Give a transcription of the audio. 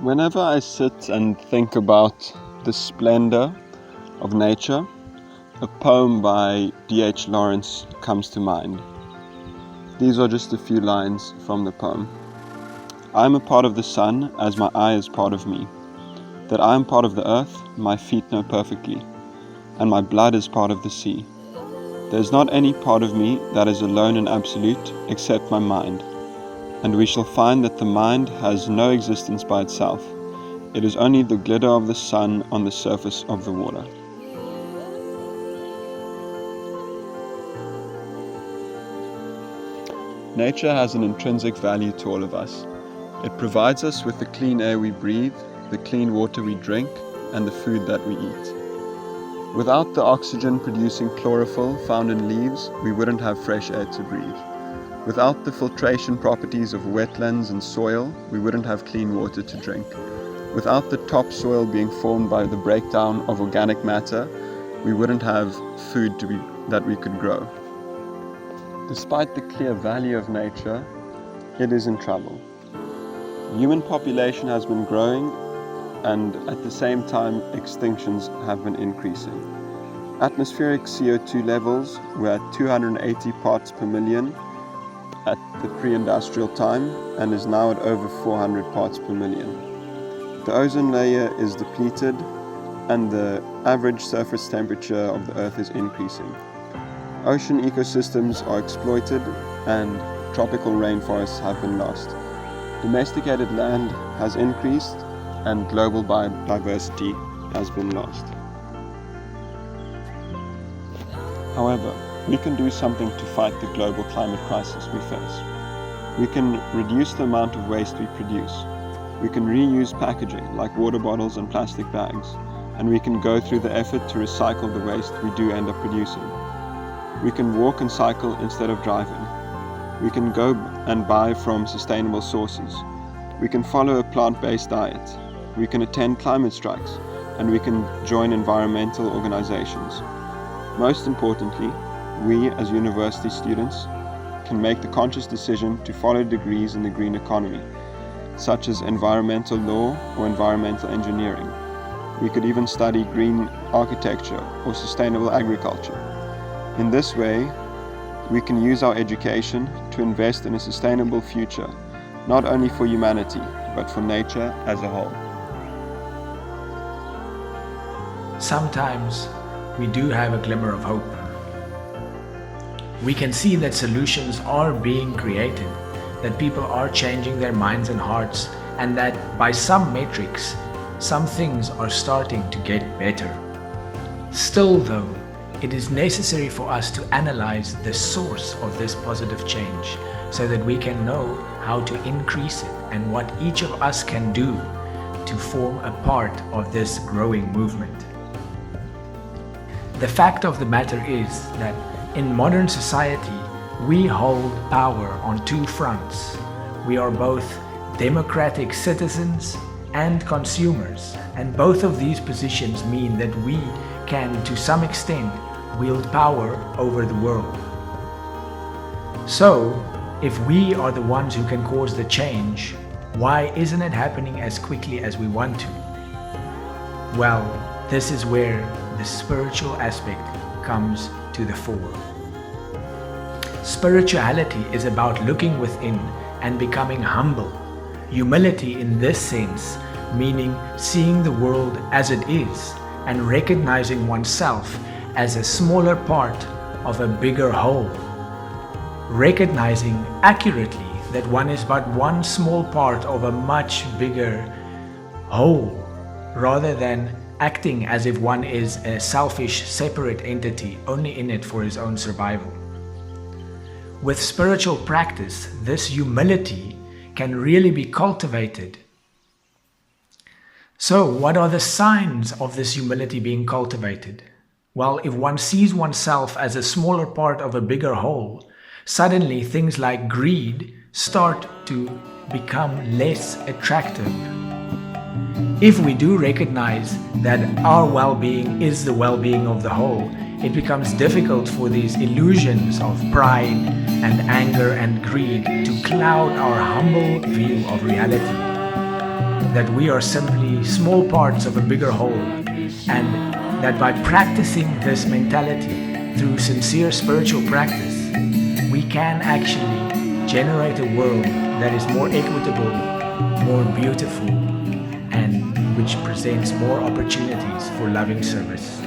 Whenever I sit and think about the splendor of nature, a poem by D.H. Lawrence comes to mind. These are just a few lines from the poem. I am a part of the sun as my eye is part of me. That I am part of the earth, my feet know perfectly, and my blood is part of the sea. There is not any part of me that is alone and absolute except my mind, and we shall find that the mind has no existence by itself. It is only the glitter of the sun on the surface of the water. Nature has an intrinsic value to all of us. It provides us with the clean air we breathe, the clean water we drink, and the food that we eat. Without the oxygen-producing chlorophyll found in leaves, we wouldn't have fresh air to breathe. Without the filtration properties of wetlands and soil, we wouldn't have clean water to drink. Without the topsoil being formed by the breakdown of organic matter, we wouldn't have food that we could grow. Despite the clear value of nature, it is in trouble. Human population has been growing, and at the same time, extinctions have been increasing. Atmospheric CO2 levels were at 280 parts per million at the pre-industrial time and is now at over 400 parts per million. The ozone layer is depleted and the average surface temperature of the Earth is increasing. Ocean ecosystems are exploited and tropical rainforests have been lost. Domesticated land has increased and global biodiversity has been lost. However, we can do something to fight the global climate crisis we face. We can reduce the amount of waste we produce. We can reuse packaging like water bottles and plastic bags, and we can go through the effort to recycle the waste we do end up producing. We can walk and cycle instead of driving. We can go and buy from sustainable sources. We can follow a plant-based diet. We can attend climate strikes, and we can join environmental organizations. Most importantly, we as university students can make the conscious decision to follow degrees in the green economy, such as environmental law or environmental engineering. We could even study green architecture or sustainable agriculture. In this way, we can use our education to invest in a sustainable future, not only for humanity, but for nature as a whole. Sometimes we do have a glimmer of hope. We can see that solutions are being created, that people are changing their minds and hearts, and that by some metrics, some things are starting to get better. Still though, it is necessary for us to analyze the source of this positive change so that we can know how to increase it and what each of us can do to form a part of this growing movement. The fact of the matter is that in modern society, we hold power on two fronts. We are both democratic citizens and consumers, and both of these positions mean that we can, to some extent, wield power over the world. So, if we are the ones who can cause the change, why isn't it happening as quickly as we want to? Well, this is where the spiritual aspect comes to the fore. Spirituality is about looking within and becoming humble. Humility in this sense, meaning seeing the world as it is and recognizing oneself as a smaller part of a bigger whole. Recognizing accurately that one is but one small part of a much bigger whole, rather than acting as if one is a selfish, separate entity only in it for his own survival. With spiritual practice, this humility can really be cultivated. So, what are the signs of this humility being cultivated? Well, if one sees oneself as a smaller part of a bigger whole, suddenly things like greed start to become less attractive. If we do recognize that our well-being is the well-being of the whole, it becomes difficult for these illusions of pride and anger and greed to cloud our humble view of reality. that we are simply small parts of a bigger whole, and that by practicing this mentality through sincere spiritual practice, we can actually generate a world that is more equitable, more beautiful, and which presents more opportunities for loving service.